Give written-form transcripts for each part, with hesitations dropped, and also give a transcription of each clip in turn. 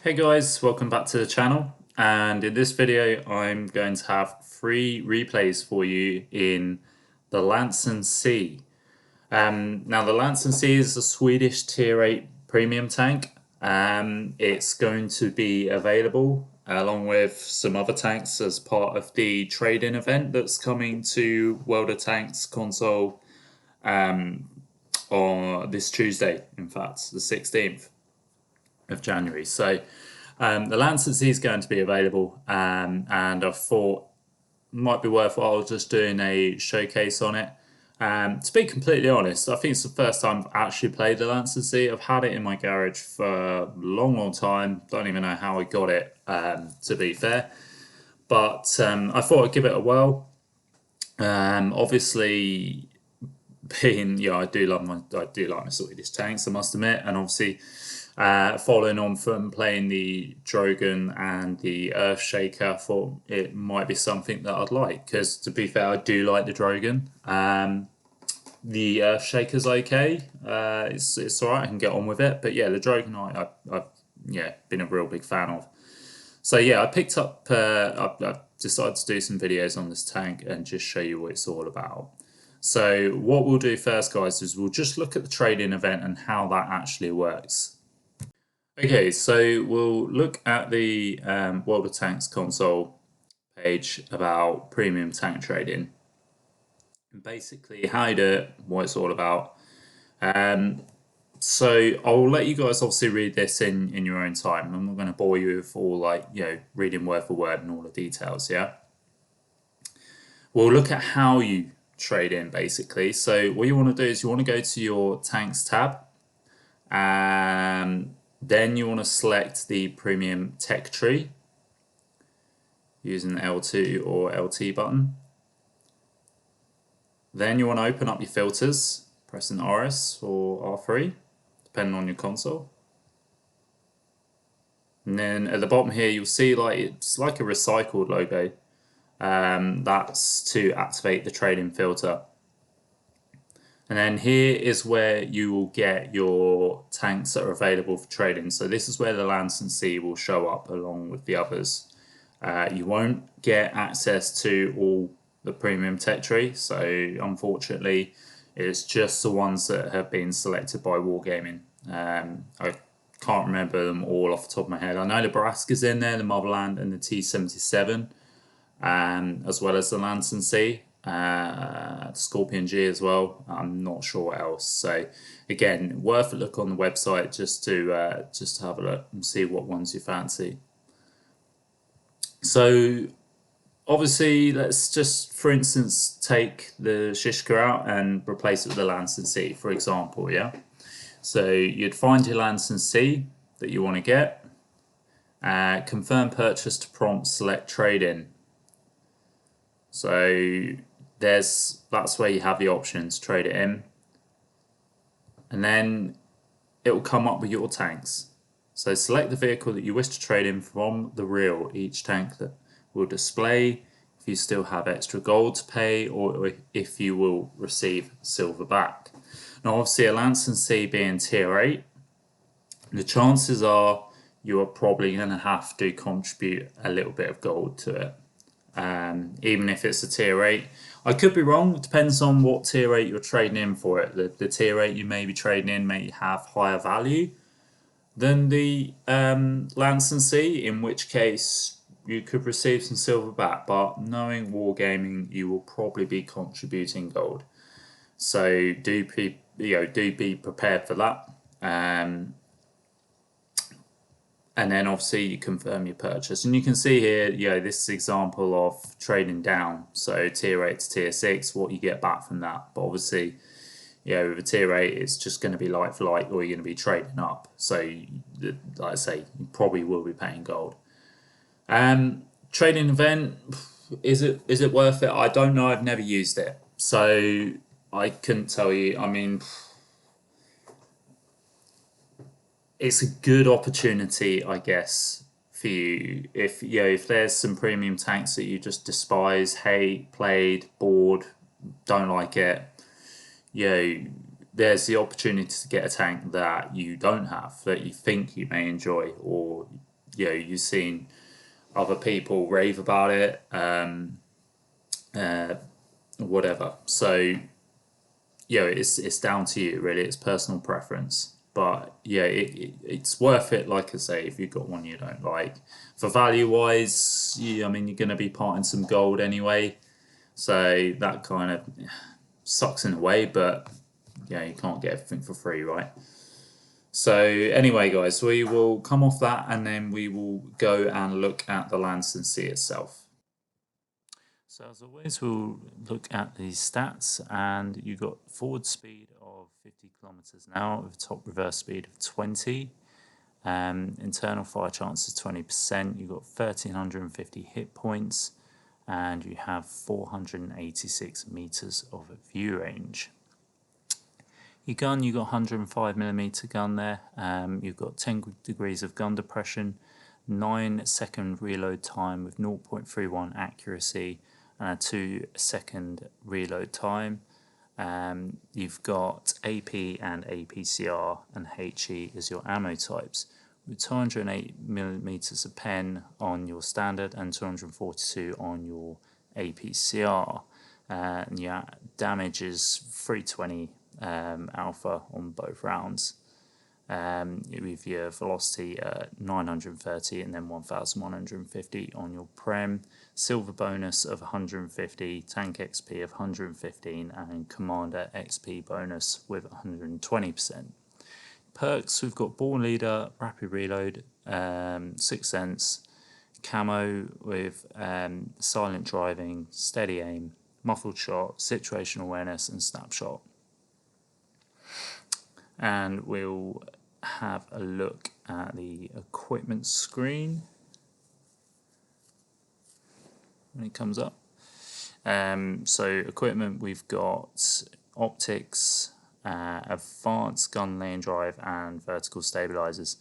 Hey guys, welcome back to the channel, and in this video I'm going to have 3 replays for you in the Lansen C. Now the Lansen C is a Swedish tier 8 premium tank. It's going to be available along with some other tanks as part of the trade-in event that's coming to World of Tanks console on this Tuesday, in fact, the 16th of January. So the Lansen C is going to be available, and I thought it might be worthwhile just doing a showcase on it. To be completely honest, I think it's the first time I've actually played the Lansen C. I've had it in my garage for a long time. Don't even know how I got it, to be fair. But I thought I'd give it a whirl. Obviously, I do like my Swedish tanks, I must admit, and obviously following on from playing the Drogon and the Earthshaker, I thought it might be something that I'd like, because to be fair, I do like the Drogon. The Earthshaker's okay, it's alright, I can get on with it, but yeah, the Drogon I've been a real big fan of. So yeah, I picked up, I decided to do some videos on this tank and just show you what it's all about. So what we'll do first, guys, is we'll just look at the trade-in event and how that actually works. Okay, so we'll look at the World of Tanks console page about premium tank trading. And basically how you do it, what it's all about. So I'll let you guys obviously read this in your own time. I'm not going to bore you with all reading word for word and all the details, yeah? We'll look at how you trade in basically. So what you want to do is you want to go to your tanks tab, and then you want to select the premium tech tree using the L2 or LT button. Then you want to open up your filters, pressing RS or R3, depending on your console. And then at the bottom here, you'll see it's like a recycled logo. That's to activate the trading filter. And then here is where you will get your tanks that are available for trading. So this is where the Lansen C will show up along with the others. You won't get access to all the premium tech tree, so unfortunately it's just the ones that have been selected by Wargaming. I can't remember them all off the top of my head. I know the Baraska's in there, the Motherland and the T-77, as well as the Lansen C, Scorpion G as well. I'm not sure what else. So again, worth a look on the website just to have a look and see what ones you fancy. So obviously, let's just, for instance, take the Shishka out and replace it with the Lansen C, for example, yeah? So you'd find your Lansen C that you want to get, confirm purchase to prompt, select trade-in. So that's where you have the options, trade it in. And then it will come up with your tanks. So select the vehicle that you wish to trade in from the reel. Each tank that will display if you still have extra gold to pay or if you will receive silver back. Now obviously a Lansen C being tier 8, the chances are you are probably going to have to contribute a little bit of gold to it, even if it's a tier 8. I could be wrong, it depends on what tier 8 you're trading in for it. The tier 8 you may be trading in may have higher value than the Lansen C, in which case you could receive some silver back, but knowing Wargaming, you will probably be contributing gold. So do be prepared for that. And then obviously you confirm your purchase. And you can see here, this is an example of trading down. So tier 8 to tier 6, what you get back from that. But obviously, with a tier 8, it's just going to be like for like, or you're going to be trading up. So, like I say, you probably will be paying gold. Trading event, is it worth it? I don't know. I've never used it, so I couldn't tell you. I mean, it's a good opportunity, I guess, for you. If there's some premium tanks that you just despise, hate, played, bored, don't like it, there's the opportunity to get a tank that you don't have, that you think you may enjoy, or you've seen other people rave about it, whatever. So it's down to you really. It's personal preference. But yeah, it's worth it. Like I say, if you've got one you don't like, for value wise, I mean you're going to be parting some gold anyway, so that kind of sucks in a way. But you can't get everything for free, right? So anyway, guys, we will come off that and then we will go and look at the Lansen C itself. So as always, we'll look at the stats, and you got forward speed of 50 kilometers an hour with a top reverse speed of 20. Internal fire chance is 20%. You've got 1,350 hit points, and you have 486 meters of view range. Your gun, you've got 105mm gun there. You've got 10 degrees of gun depression, 9-second reload time with 0.31 accuracy, and a 2-second reload time. You've got AP and APCR, and HE as your ammo types, with 208mm of pen on your standard and 242 on your APCR. And your damage is 320 alpha on both rounds. With your velocity 930 and then 1150 on your Prem, silver bonus of 150, tank XP of 115, and commander XP bonus with 120%. Perks, we've got Born Leader, Rapid Reload, Sixth Sense, Camo with Silent Driving, Steady Aim, Muffled Shot, Situational Awareness, and Snapshot. And we'll have a look at the equipment screen when it comes up. So equipment, we've got optics, advanced gun lane drive, and vertical stabilizers.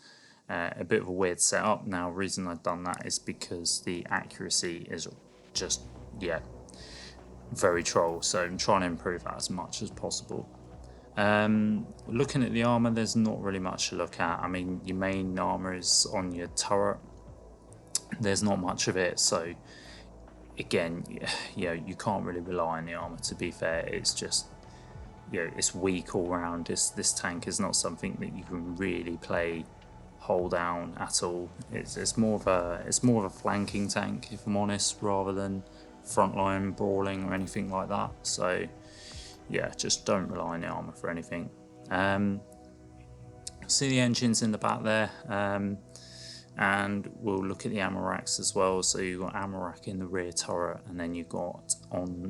A bit of a weird setup. Now, the reason I've done that is because the accuracy is just very troll, so I'm trying to improve that as much as possible. Looking at the armor, there's not really much to look at. I mean, your main armor is on your turret. There's not much of it, so again, you can't really rely on the armor. To be fair, it's just it's weak all round. This tank is not something that you can really play hold down at all. It's more of a flanking tank, if I'm honest, rather than frontline brawling or anything like that. So yeah, just don't rely on the armor for anything. See the engines in the back there, and we'll look at the ammo racks as well. So you've got ammo rack in the rear turret, and then you've got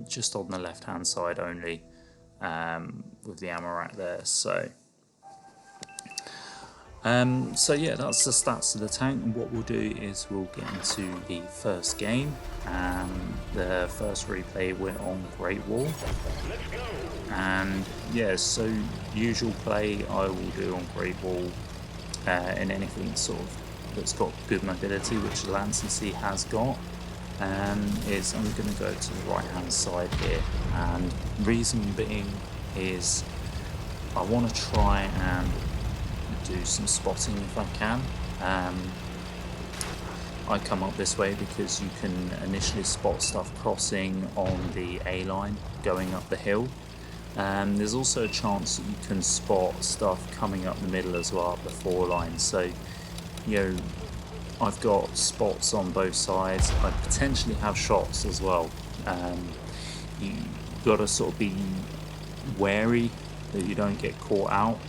just on the left hand side only, with the ammo rack there. So yeah, that's the stats of the tank, and what we'll do is we'll get into the first game. The first replay went on Great Wall, and yeah, so usual play I will do on Great Wall in anything sort of that's got good mobility, which the Lansen C has got, is I'm going to go to the right hand side here, and reason being is I want to try and do some spotting if I can. I come up this way because you can initially spot stuff crossing on the A line going up the hill. There's also a chance that you can spot stuff coming up the middle as well, up the 4 line. So I've got spots on both sides. I potentially have shots as well. You've got to sort of be wary that you don't get caught out.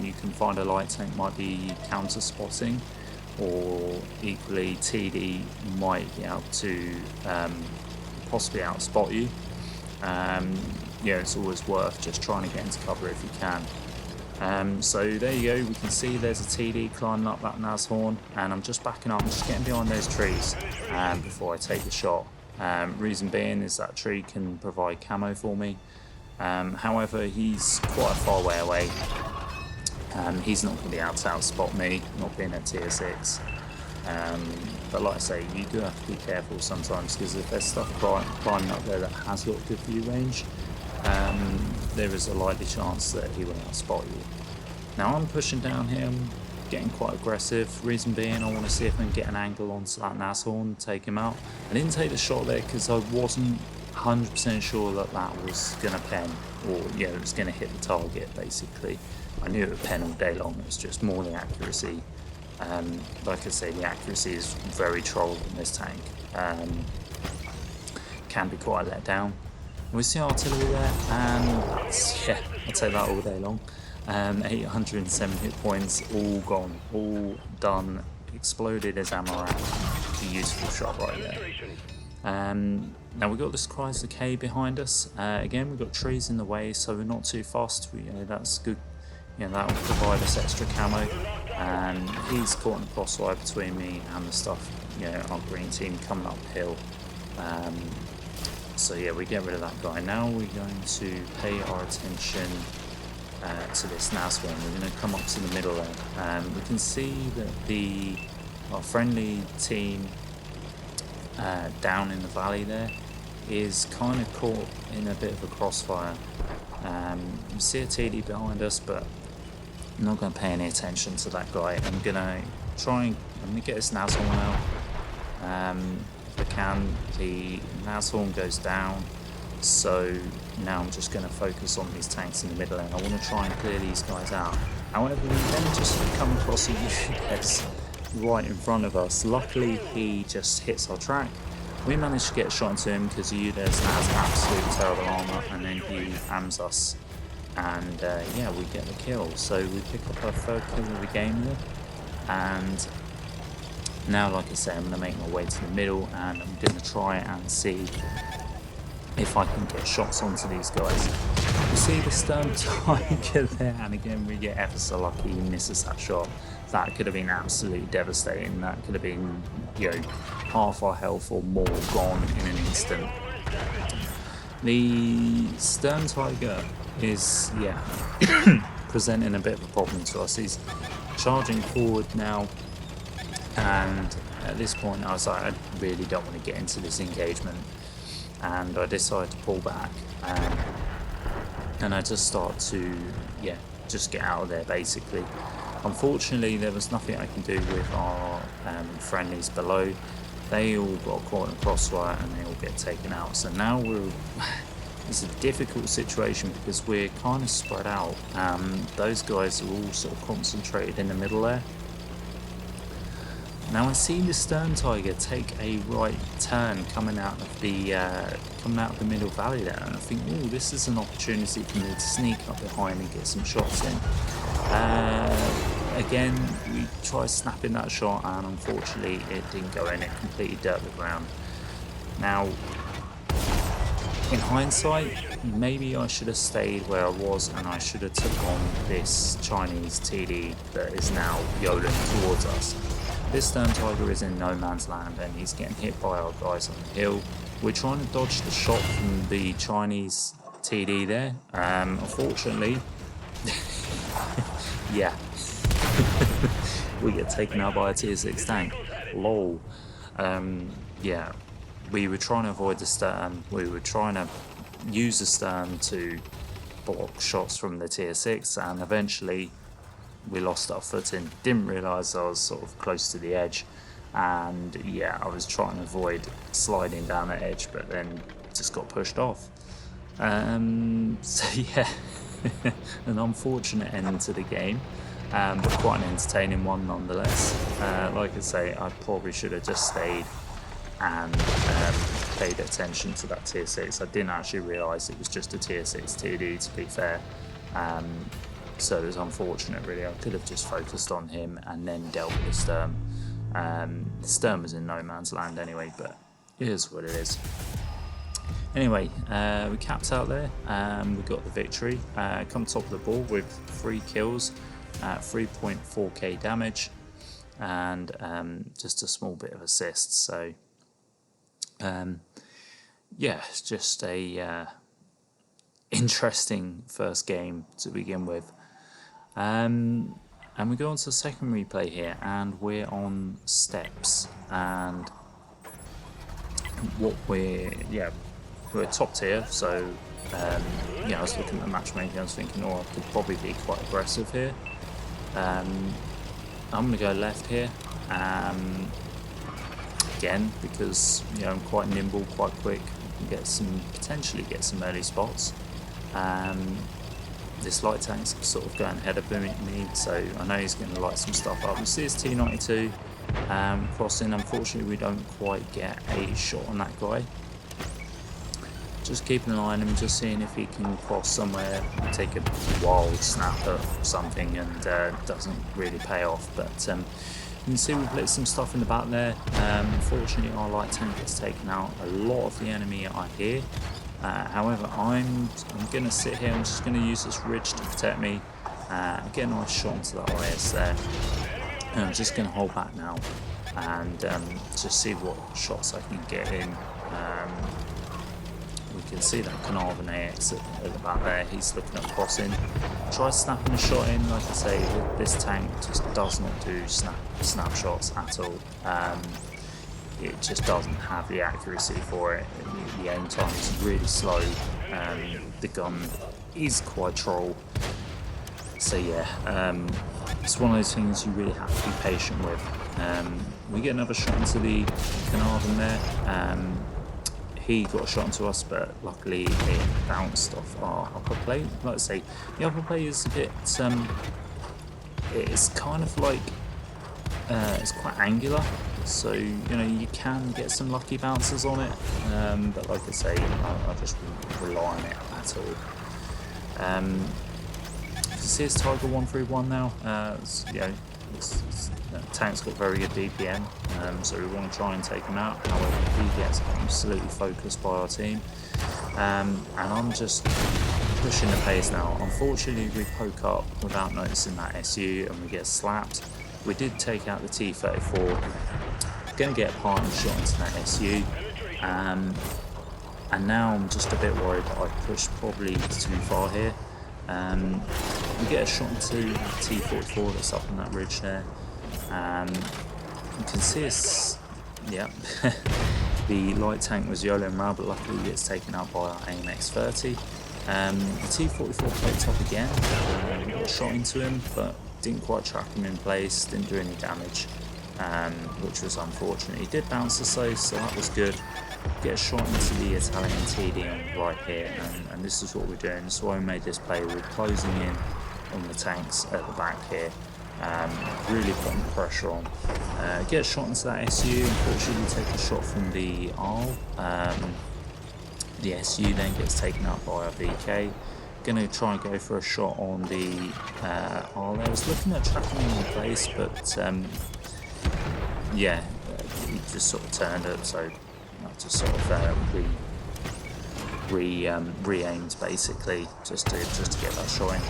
You can find a light tank might be counter spotting, or equally TD might be able to possibly outspot you. It's always worth just trying to get into cover if you can. So there you go, we can see there's a TD climbing up that Nashorn, and I'm just backing up, I'm just getting behind those trees before I take the shot. Reason being is that tree can provide camo for me. However, he's quite a far way away. He's not going to be able to outspot me, not being at tier 6. But like I say, you do have to be careful sometimes, because if there's stuff climbing up there that has got good view range, there is a likely chance that he will outspot you. Now I'm pushing down here, I'm getting quite aggressive. Reason being, I want to see if I can get an angle onto that Nashorn and take him out. I didn't take the shot there because I wasn't 100% sure that that was going to pen, or it was going to hit the target basically. I knew it would pen all day long, it was just more the accuracy. Like I say, the accuracy is very troll in this tank. Can be quite let down. We see artillery there, and yeah, I'll take that all day long. 807 hit points, all gone, all done, exploded as Armour. Beautiful shot right there. Now we've got this Cries Decay behind us. Again, we've got trees in the way, so we're not too fast. That's good. That will provide us extra camo. And he's caught in the crossfire between me and the stuff, our green team coming uphill. So yeah, we get rid of that guy. Now we're going to pay our attention to this Nashorn. We're going to come up to the middle there. We can see that our friendly team down in the valley there is kind of caught in a bit of a crossfire. You see a TD behind us, but I'm not going to pay any attention to that guy. I'm going to get this Nashorn out. If I can, the Nashorn goes down, so now I'm just going to focus on these tanks in the middle, and I want to try and clear these guys out. However, we then just come across a UX right in front of us. Luckily, he just hits our track. We managed to get a shot into him because UDES has absolutely terrible armour, and then he hams us, and yeah, we get the kill. So we pick up our third kill of the game there, and now, like I say, I'm going to make my way to the middle, and I'm going to try and see if I can get shots onto these guys. You see the Stern Tiger there, and again we get ever so lucky, he misses that shot. That could have been absolutely devastating. That could have been, half our health or more gone in an instant. The Stern Tiger is, presenting a bit of a problem to us. He's charging forward now. And at this point I was like, I really don't want to get into this engagement, and I decided to pull back, and I just start to just get out of there basically. Unfortunately, there was nothing I can do with our friendlies below. They all got caught in a crossfire and they all get taken out. So now it's a difficult situation because we're kind of spread out. Those guys are all sort of concentrated in the middle there. Now I see the Stern Tiger take a right turn coming out of the middle valley there, and I think, oh, this is an opportunity for me to sneak up behind and get some shots in. Again, we tried snapping that shot, and unfortunately it didn't go in. It completely dirt the ground. Now, in hindsight, maybe I should have stayed where I was, and I should have took on this Chinese TD that is now yodeling towards us. This Stern Tiger is in no man's land, and he's getting hit by our guys on the hill. We're trying to dodge the shot from the Chinese TD there. Unfortunately, yeah, we get taken out by a tier 6 tank. Lol. Yeah, we were trying to avoid the Stern. We were trying to use the Stern to block shots from the tier 6, and eventually we lost our footing. Didn't realise I was sort of close to the edge, and yeah, I was trying to avoid sliding down the edge, but then just got pushed off. So yeah, an unfortunate end to the game, but quite an entertaining one nonetheless. Like I say, I probably should have just stayed and paid attention to that tier 6. I didn't actually realise it was just a tier 6 TD, to be fair. So it was unfortunate really. I could have just focused on him and then dealt with the Stern. The Stern was in no man's land anyway, but it is what it is. Anyway, we capped out there, we got the victory. Come top of the board with 3 kills, 3.4k damage, and just a small bit of assists. So yeah, it's just a interesting first game to begin with. And we go on to the second replay here, and we're on steps, and we're top tier. So I was looking at the matchmaking, I was thinking, I could probably be quite aggressive here. I'm going to go left here. Again, because I'm quite nimble, quite quick, potentially get some early spots. This light tank's sort of going ahead of me, so I know he's going to light some stuff up. We see his T92 crossing. Unfortunately, we don't quite get a shot on that guy. Just keeping an eye on him, just seeing if he can cross somewhere, take a wild snap at something, and doesn't really pay off. But you can see we've lit some stuff in the back there. Unfortunately, our light tank has taken out a lot of the enemy I hear. However, I'm going to sit here. I'm just going to use this ridge to protect me. Get a nice shot into that IS there. And I'm just going to hold back now and just see what shots I can get in. We can see that Carnarvon AX at the back there. He's looking at crossing. Try snapping a shot in. Like I say, this tank just does not do snapshots at all. It just doesn't have the accuracy for it. The aim time is really slow. The gun is quite troll. So yeah, it's one of those things you really have to be patient with. We get another shot into the Carnarvon there. He got a shot into us, but luckily it bounced off our upper plate. Like I say, the upper plate is a bit, it's kind of like, it's quite angular, so you can get some lucky bounces on it, but like I say, I just wouldn't rely on it at all. You can see it's Tiger 131 now. The tank's got very good DPM, so we want to try and take him out. However, he gets absolutely focused by our team, and I'm just pushing the pace now. Unfortunately, we poke up without noticing that SU and we get slapped. We did take out the T-34. Going to get a partner shot into that SU, and now I'm just a bit worried that I've pushed probably too far here. We get a shot into the T-44 that's up on that ridge there. You can see us, yeah, the light tank was YOLOing around, but luckily it gets taken out by our AMX-30. The T-44 poked up again. We got a shot into him, but didn't quite trap him in place, didn't do any damage, which was unfortunate. He did bounce us though, so that was good. Get a shot into the Italian TD right here, and this is what we're doing. This is why we made this play. We're closing in on the tanks at the back here, really putting pressure on. Get a shot into that SU. Unfortunately, take a shot from the Arl. The SU then gets taken out by our VK. Going to try and go for a shot on the Arl. I was looking at trapping him in place, but yeah, he just sort of turned it, so I just sort of re-aimed basically just to get that shot in.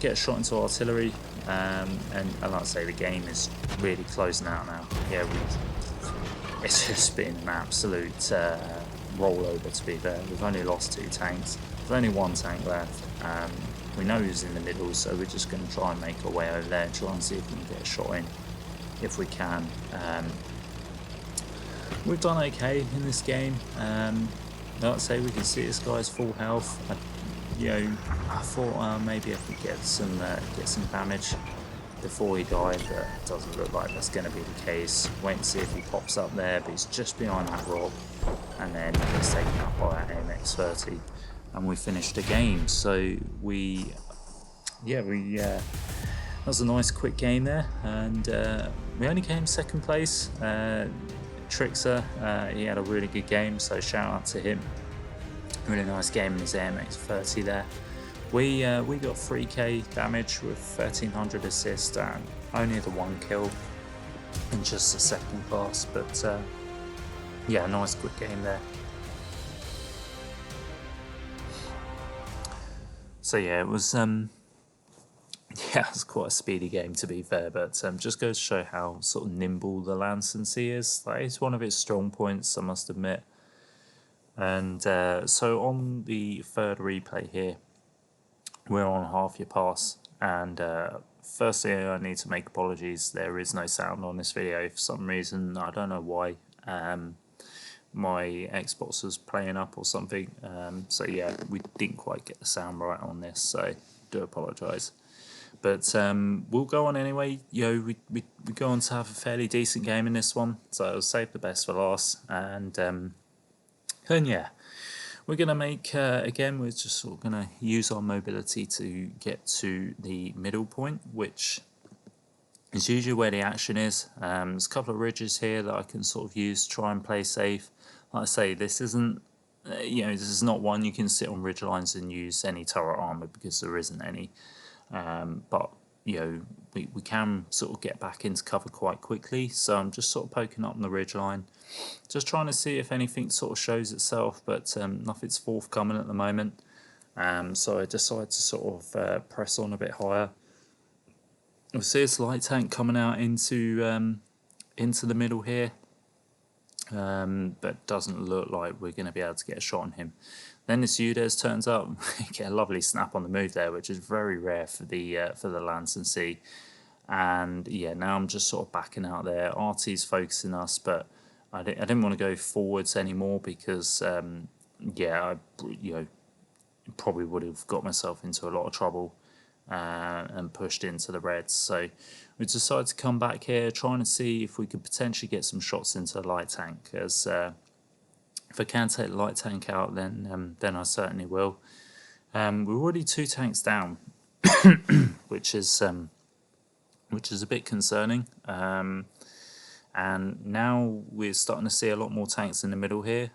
Get a shot into artillery, and like I say, the game is really closing out now. Yeah, it's just been an absolute rollover, to be fair. We've only lost 2 tanks. There's only 1 tank left. We know he's in the middle, so we're just going to try and make our way over there and try and see if we can get a shot in, if we can. We've done okay in this game. Like I say, we can see this guy's full health. I thought maybe I could get some damage before he died, but it doesn't look like that's going to be the case. Wait and see if he pops up there, but he's just behind that rock, and then he's taken out by our AMX-30, and we finished the game. So that was a nice quick game there, and we only came second place. Trixer, he had a really good game, so shout out to him. Really nice game in his AMX-30 there. We got 3k damage with 1300 assist and only the 1 kill in just the second class, but yeah, nice quick game there. So yeah, it was yeah, it was quite a speedy game, to be fair, but just goes to show how sort of nimble the Lansen C is. That is one of its strong points, I must admit. And so on the third replay here, we're on half your pass, and firstly I need to make apologies. There is no sound on this video for some reason. I don't know why. My Xbox was playing up or something, so yeah, we didn't quite get the sound right on this, so do apologise. But we'll go on anyway. We go on to have a fairly decent game in this one, so I'll save the best for last. And yeah, we're gonna make again. We're just sort of gonna use our mobility to get to the middle point, which is usually where the action is. There's a couple of ridges here that I can sort of use to try and play safe. Like I say, this isn't, this is not one you can sit on ridge lines and use any turret armor because there isn't any. But we can sort of get back into cover quite quickly. So I'm just sort of poking up on the ridge line, just trying to see if anything sort of shows itself, but nothing's forthcoming at the moment. So I decided to sort of press on a bit higher. We'll see this light tank coming out into the middle here, but doesn't look like we're going to be able to get a shot on him. Then this Udez turns up, get a lovely snap on the move there, which is very rare for the Lansen C. And yeah, now I'm just sort of backing out there. RT's focusing us, but I didn't want to go forwards anymore because I probably would have got myself into a lot of trouble. And pushed into the reds. So we decided to come back here, trying to see if we could potentially get some shots into the light tank. As if I can take the light tank out, then I certainly will. We're already 2 tanks down, which is a bit concerning. And now we're starting to see a lot more tanks in the middle here.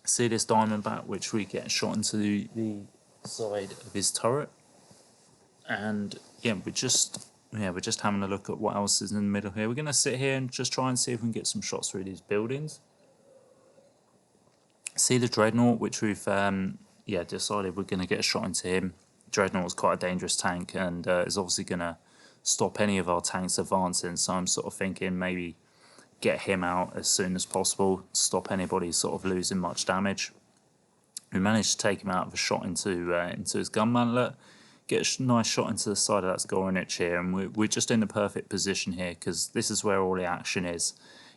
See this Diamondback, which we get shot into the side of his turret, and yeah, we're just having a look at what else is in the middle here. We're going to sit here and just try and see if we can get some shots through these buildings. See the Dreadnought, which we've decided we're going to get a shot into him. Dreadnought is quite a dangerous tank and is obviously going to stop any of our tanks advancing, so I'm sort of thinking maybe get him out as soon as possible to stop anybody sort of losing much damage. We managed to take him out of a shot into his gun mantlet, get a nice shot into the side of that Goranich here, and we're just in the perfect position here because this is where all the action is.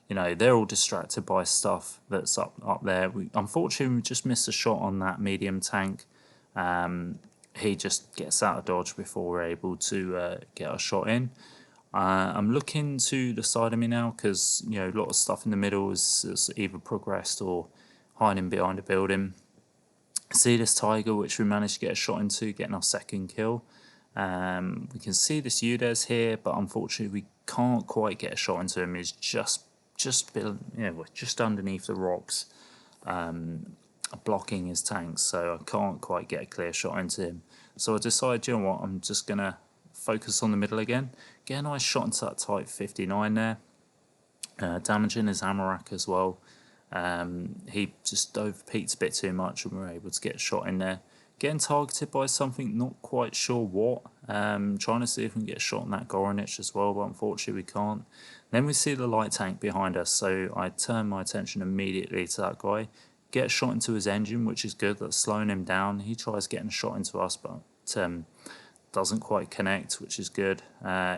They're all distracted by stuff that's up there. Unfortunately, we just missed a shot on that medium tank. He just gets out of dodge before we're able to get a shot in. I'm looking to the side of me now because a lot of stuff in the middle is either progressed or hiding behind a building. See this Tiger, which we managed to get a shot into, getting our second kill. We can see this Udez here, but unfortunately we can't quite get a shot into him. He's just underneath the rocks, blocking his tanks, so I can't quite get a clear shot into him. So I decided, you know what, I'm just gonna focus on the middle again, get a nice shot into that Type 59 there, damaging his Armour as well. He just overpeaked a bit too much and we were able to get a shot in there. Getting targeted by something, not quite sure what. Trying to see if we can get a shot on that Goranich as well, but unfortunately we can't. Then we see the light tank behind us, so I turn my attention immediately to that guy. Get a shot into his engine, which is good, that's slowing him down. He tries getting a shot into us, but doesn't quite connect, which is good.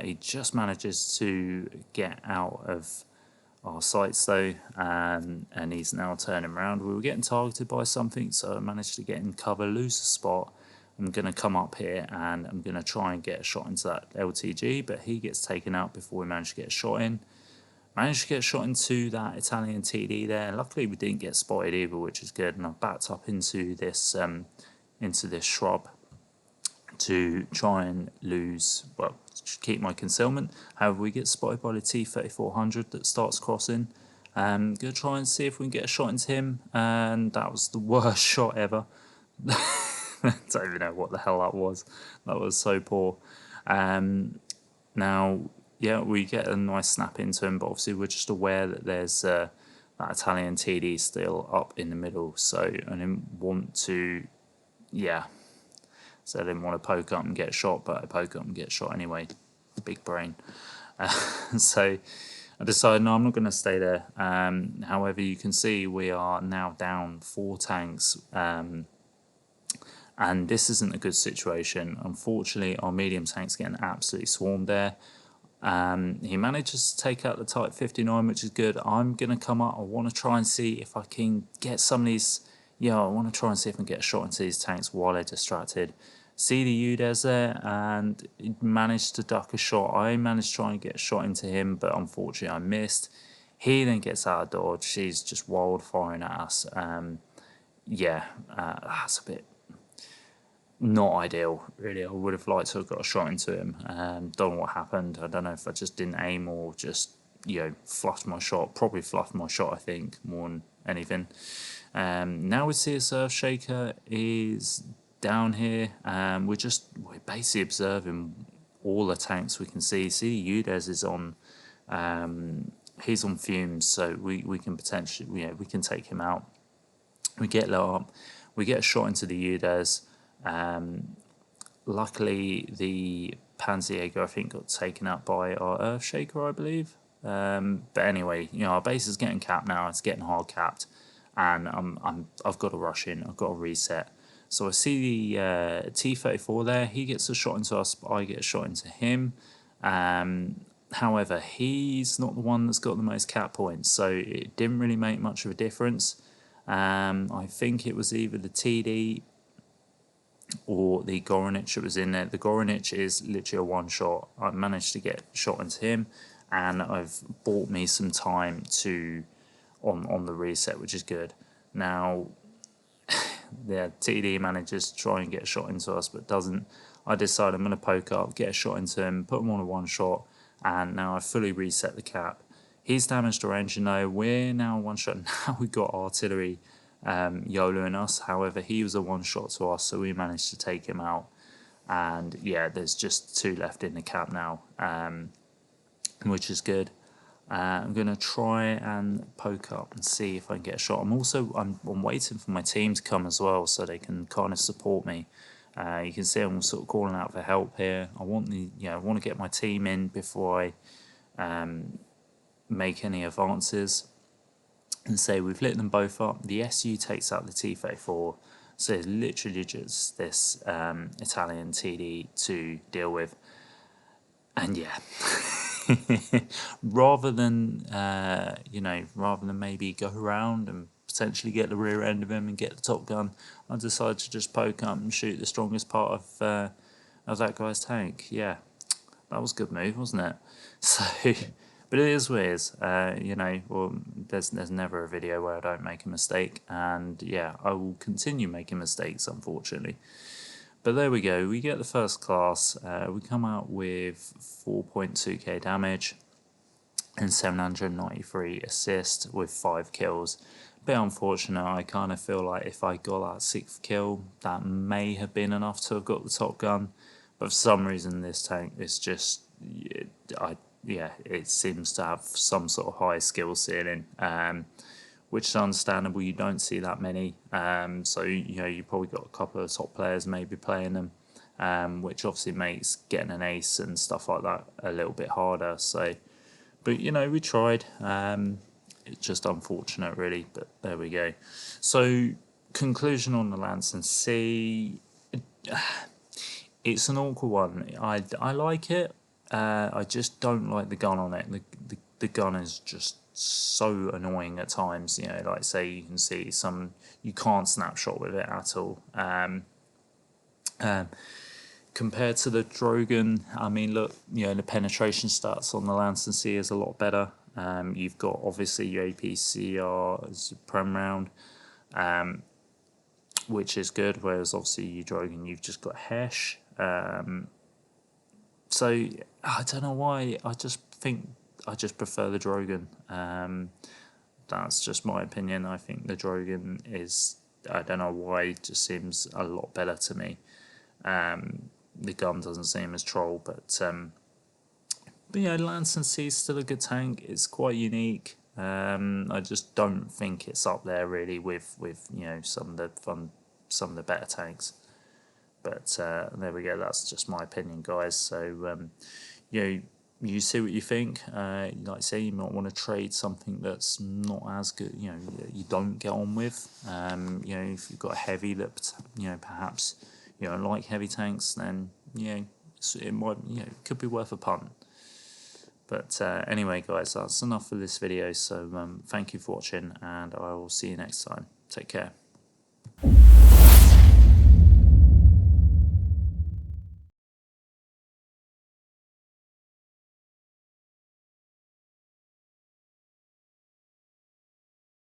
He just manages to get out of our sights though, and he's now turning around. We were getting targeted by something, so I managed to get in cover, lose the spot. I'm going to come up here and I'm going to try and get a shot into that LTG, but he gets taken out before we manage to get a shot in. Managed to get a shot into that Italian TD there. Luckily we didn't get spotted either, which is good, and I backed up into this shrub to try and keep my concealment. However, we get spotted by the T-3400 that starts crossing. Gonna try and see if we can get a shot into him, and that was the worst shot ever. I don't even know what the hell that was. That was so poor. Now, yeah, we get a nice snap into him, but obviously we're just aware that there's that Italian TD still up in the middle, so I didn't want to, so I didn't want to poke up and get shot, but I poke up and get shot anyway. Big brain. So I decided, no, I'm not going to stay there. However, you can see we are now down 4 tanks, and this isn't a good situation. Unfortunately, our medium tank's getting absolutely swarmed there. He manages to take out the Type 59, which is good. I'm going to come up. I want to try and see if I can get some of these. I want to try and see if I can get a shot into these tanks while they're distracted. see the UDES there, and managed to duck a shot. I managed to try and get a shot into him, but unfortunately I missed. He then gets out of dodge. She's just wild firing at us. That's a bit not ideal, really. I would have liked to have got a shot into him. Don't know what happened. I don't know if I just didn't aim or just, fluffed my shot. Probably fluffed my shot, I think, more than anything. Now we see a surf shaker is down here. We're basically observing all the tanks we can see. See, UDES is on, he's on fumes, so we can potentially, we can take him out. We get low up, we get a shot into the UDES. Luckily, the Panzerjäger, I think, got taken out by our Earthshaker, I believe. But anyway, our base is getting capped now. It's getting hard capped, and I've got to rush in. I've got to reset. So I see the T-34 there. He gets a shot into us, but I get a shot into him. However, he's not the one that's got the most cap points, so it didn't really make much of a difference. I think it was either the TD or the Goranich that was in there. The Goranich is literally a one shot. I managed to get a shot into him, and I've bought me some time on the reset, which is good. Now, the TD manages to try and get a shot into us, but doesn't. I decide I'm going to poke up, get a shot into him, put him on a one shot, and now I fully reset the cap. He's damaged our engine though. We're now one shot. Now we've got artillery YOLOing us. However, he was a one shot to us, so we managed to take him out. And yeah, there's just 2 left in the cap now, which is good. I'm going to try and poke up and see if I can get a shot. I'm waiting for my team to come as well, so they can kind of support me. You can see I'm sort of calling out for help here. I want to get my team in before I make any advances. And say we've lit them both up. The SU takes out the T-34, so it's literally just this Italian TD to deal with. And yeah, rather than maybe go around and potentially get the rear end of him and get the top gun, I decided to just poke up and shoot the strongest part of that guy's tank. Yeah, that was a good move, wasn't it? So. But it is weird, there's never a video where I don't make a mistake, and yeah, I will continue making mistakes, unfortunately. But there we go, we get the first class, we come out with 4.2k damage and 793 assist with 5 kills. Bit unfortunate. I kind of feel like if I got that 6th kill, that may have been enough to have got the top gun, but for some reason this tank is just, it seems to have some sort of high skill ceiling, which is understandable. You don't see that many, so you probably got a couple of top players maybe playing them, which obviously makes getting an ace and stuff like that a little bit harder. So, but we tried. It's just unfortunate, really. But there we go. So, conclusion on the Lansen C. It's an awkward one. I like it. I just don't like the gun on it. The gun is just so annoying at times. Like say you can see you can't snapshot with it at all. Compared to the Drogan, I mean, look, the penetration stats on the Lansen C is a lot better. You've got obviously your APCR as a prem round, which is good. Whereas obviously your Drogan, you've just got Hesh. So I don't know why. I just think I just prefer the Drogan. That's just my opinion. I think the Drogan is, I don't know why, it just seems a lot better to me. The gun doesn't seem as troll, but Lansen C is still a good tank. It's quite unique. I just don't think it's up there really with some of the better tanks. But there we go. That's just my opinion, guys. So you see what you think. Like I say, you might want to trade something that's not as good. You don't get on with. If you've got a heavy that perhaps like heavy tanks, then it might it could be worth a punt. But anyway, guys, that's enough for this video. So thank you for watching, and I will see you next time. Take care.